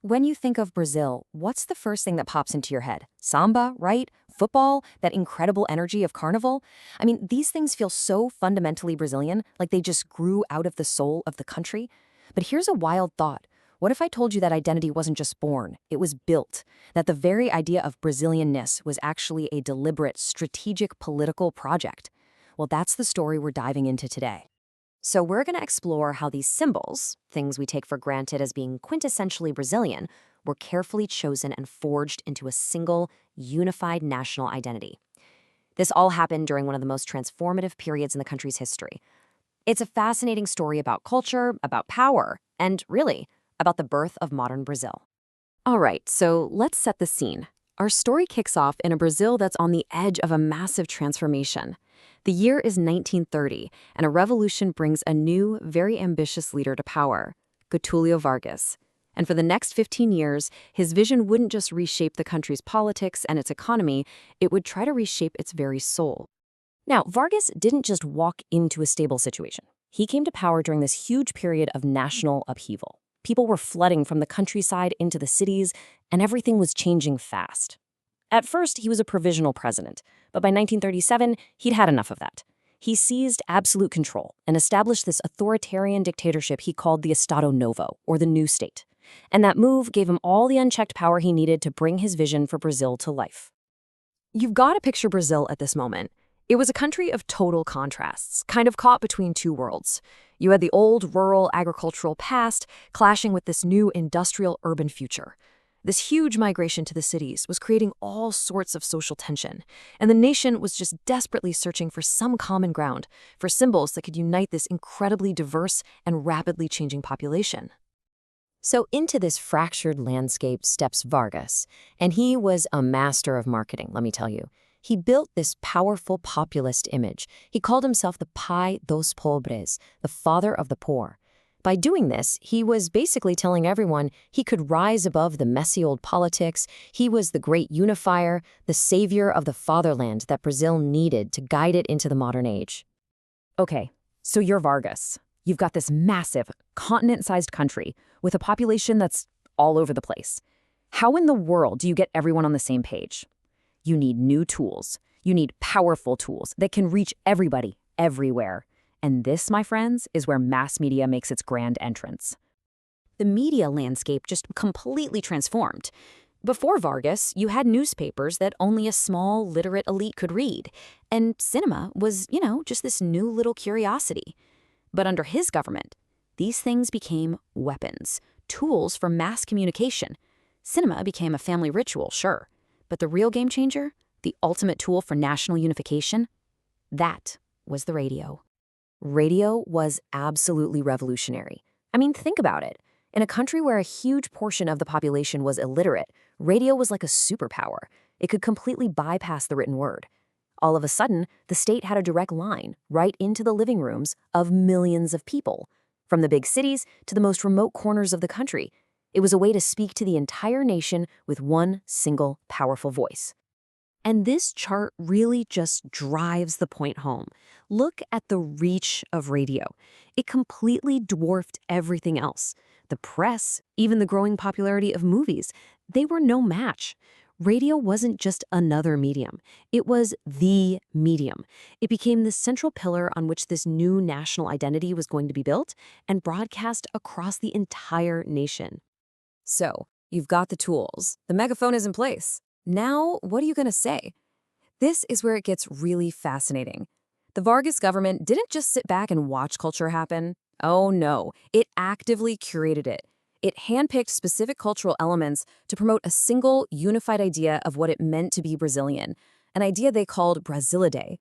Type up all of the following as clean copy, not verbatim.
When you think of Brazil, what's the first thing that pops into your head? Samba, right? Football? That incredible energy of carnival? I mean, these things feel so fundamentally Brazilian, like they just grew out of the soul of the country. But here's a wild thought. What if I told you that identity wasn't just born, it was built? That the very idea of Brazilianness was actually a deliberate, strategic political project? Well, that's the story we're diving into today. So we're going to explore how these symbols, things we take for granted as being quintessentially Brazilian, were carefully chosen and forged into a single, unified national identity. This all happened during one of the most transformative periods in the country's history. It's a fascinating story about culture, about power, and really, about the birth of modern Brazil. All right, so let's set the scene. Our story kicks off in a Brazil that's on the edge of a massive transformation. The year is 1930, and a revolution brings a new, very ambitious leader to power, Getúlio Vargas. And for the next 15 years, his vision wouldn't just reshape the country's politics and its economy, it would try to reshape its very soul. Now, Vargas didn't just walk into a stable situation. He came to power during this huge period of national upheaval. People were flooding from the countryside into the cities, and everything was changing fast. At first, he was a provisional president, but by 1937, he'd had enough of that. He seized absolute control and established this authoritarian dictatorship he called the Estado Novo, or the new state. And that move gave him all the unchecked power he needed to bring his vision for Brazil to life. You've got to picture Brazil at this moment. It was a country of total contrasts, kind of caught between two worlds. You had the old rural agricultural past clashing with this new industrial urban future. This huge migration to the cities was creating all sorts of social tension, and the nation was just desperately searching for some common ground, for symbols that could unite this incredibly diverse and rapidly changing population. So into this fractured landscape steps Vargas, and he was a master of marketing, let me tell you. He built this powerful populist image. He called himself the Pai dos Pobres, the father of the poor. By doing this, he was basically telling everyone he could rise above the messy old politics. He was the great unifier, the savior of the fatherland that Brazil needed to guide it into the modern age. Okay, so you're Vargas. You've got this massive, continent-sized country with a population that's all over the place. How in the world do you get everyone on the same page? You need new tools. You need powerful tools that can reach everybody, everywhere. And this, my friends, is where mass media makes its grand entrance. The media landscape just completely transformed. Before Vargas, you had newspapers that only a small, literate elite could read. And cinema was, just this new little curiosity. But under his government, these things became weapons, tools for mass communication. Cinema became a family ritual, sure. But the real game changer, the ultimate tool for national unification, that was the radio. Radio was absolutely revolutionary. I mean, think about it. In a country where a huge portion of the population was illiterate, radio was like a superpower. It could completely bypass the written word. All of a sudden, the state had a direct line right into the living rooms of millions of people. From the big cities to the most remote corners of the country, it was a way to speak to the entire nation with one single powerful voice. And this chart really just drives the point home. Look at the reach of radio. It completely dwarfed everything else. The press, even the growing popularity of movies, they were no match. Radio wasn't just another medium. It was the medium. It became the central pillar on which this new national identity was going to be built and broadcast across the entire nation. So, you've got the tools. The megaphone is in place. Now, what are you going to say? This is where it gets really fascinating. The Vargas government didn't just sit back and watch culture happen. Oh no, it actively curated it. It handpicked specific cultural elements to promote a single, unified idea of what it meant to be Brazilian, an idea they called Brasilidade.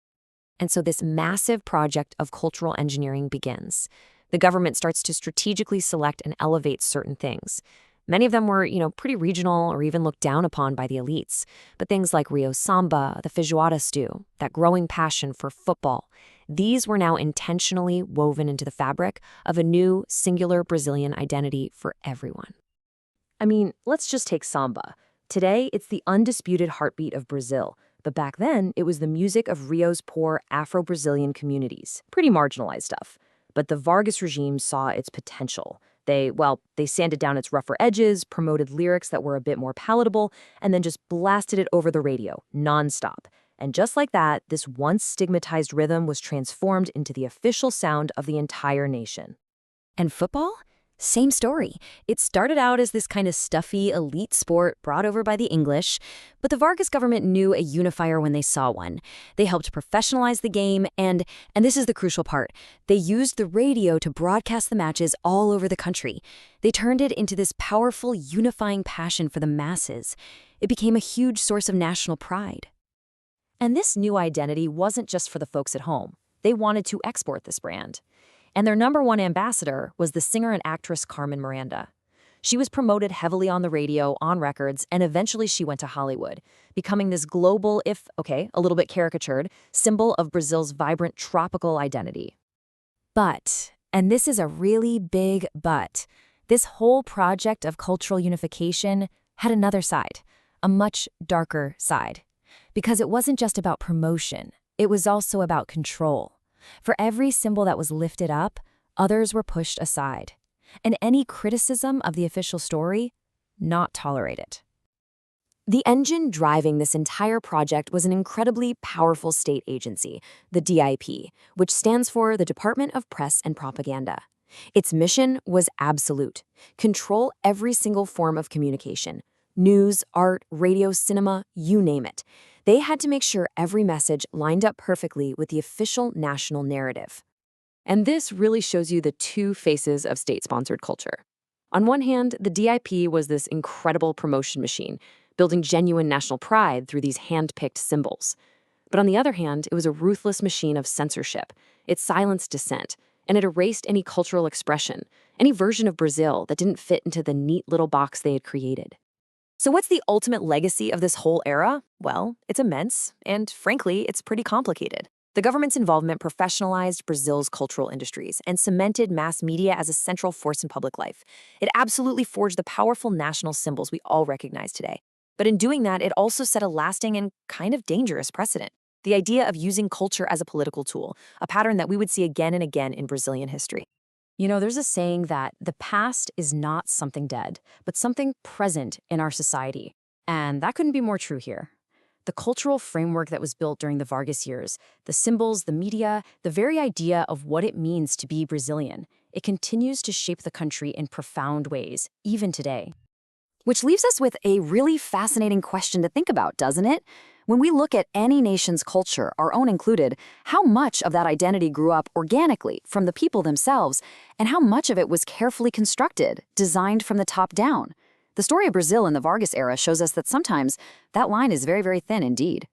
And so this massive project of cultural engineering begins. The government starts to strategically select and elevate certain things. Many of them were, pretty regional or even looked down upon by the elites. But things like Rio's Samba, the feijoada stew, that growing passion for football, these were now intentionally woven into the fabric of a new, singular Brazilian identity for everyone. I mean, let's just take Samba. Today, it's the undisputed heartbeat of Brazil. But back then, it was the music of Rio's poor Afro-Brazilian communities. Pretty marginalized stuff. But the Vargas regime saw its potential. They sanded down its rougher edges, promoted lyrics that were a bit more palatable, and then just blasted it over the radio, nonstop. And just like that, this once stigmatized rhythm was transformed into the official sound of the entire nation. And football? Same story. It started out as this kind of stuffy, elite sport brought over by the English, but the Vargas government knew a unifier when they saw one. They helped professionalize the game, and this is the crucial part, they used the radio to broadcast the matches all over the country. They turned it into this powerful, unifying passion for the masses. It became a huge source of national pride. And this new identity wasn't just for the folks at home. They wanted to export this brand. And their #1 ambassador was the singer and actress Carmen Miranda. She was promoted heavily on the radio, on records, and eventually she went to Hollywood, becoming this global, if, a little bit caricatured, symbol of Brazil's vibrant tropical identity. But, and this is a really big but, this whole project of cultural unification had another side, a much darker side. Because it wasn't just about promotion, it was also about control. For every symbol that was lifted up, others were pushed aside. And any criticism of the official story, not tolerated. The engine driving this entire project was an incredibly powerful state agency, the D.I.P., which stands for the Department of Press and Propaganda. Its mission was absolute: control every single form of communication. News, art, radio, cinema, you name it. They had to make sure every message lined up perfectly with the official national narrative. And this really shows you the two faces of state-sponsored culture. On one hand, the D.I.P. was this incredible promotion machine, building genuine national pride through these hand-picked symbols. But on the other hand, it was a ruthless machine of censorship. It silenced dissent, and it erased any cultural expression, any version of Brazil that didn't fit into the neat little box they had created. So what's the ultimate legacy of this whole era? Well, it's immense, and frankly, it's pretty complicated. The government's involvement professionalized Brazil's cultural industries and cemented mass media as a central force in public life. It absolutely forged the powerful national symbols we all recognize today. But in doing that, it also set a lasting and kind of dangerous precedent. The idea of using culture as a political tool, a pattern that we would see again and again in Brazilian history. There's a saying that the past is not something dead, but something present in our society. And that couldn't be more true here. The cultural framework that was built during the Vargas years, the symbols, the media, the very idea of what it means to be Brazilian, it continues to shape the country in profound ways, even today. Which leaves us with a really fascinating question to think about, doesn't it? When we look at any nation's culture, our own included, how much of that identity grew up organically from the people themselves, and how much of it was carefully constructed, designed from the top down? The story of Brazil in the Vargas era shows us that sometimes that line is very, very thin indeed.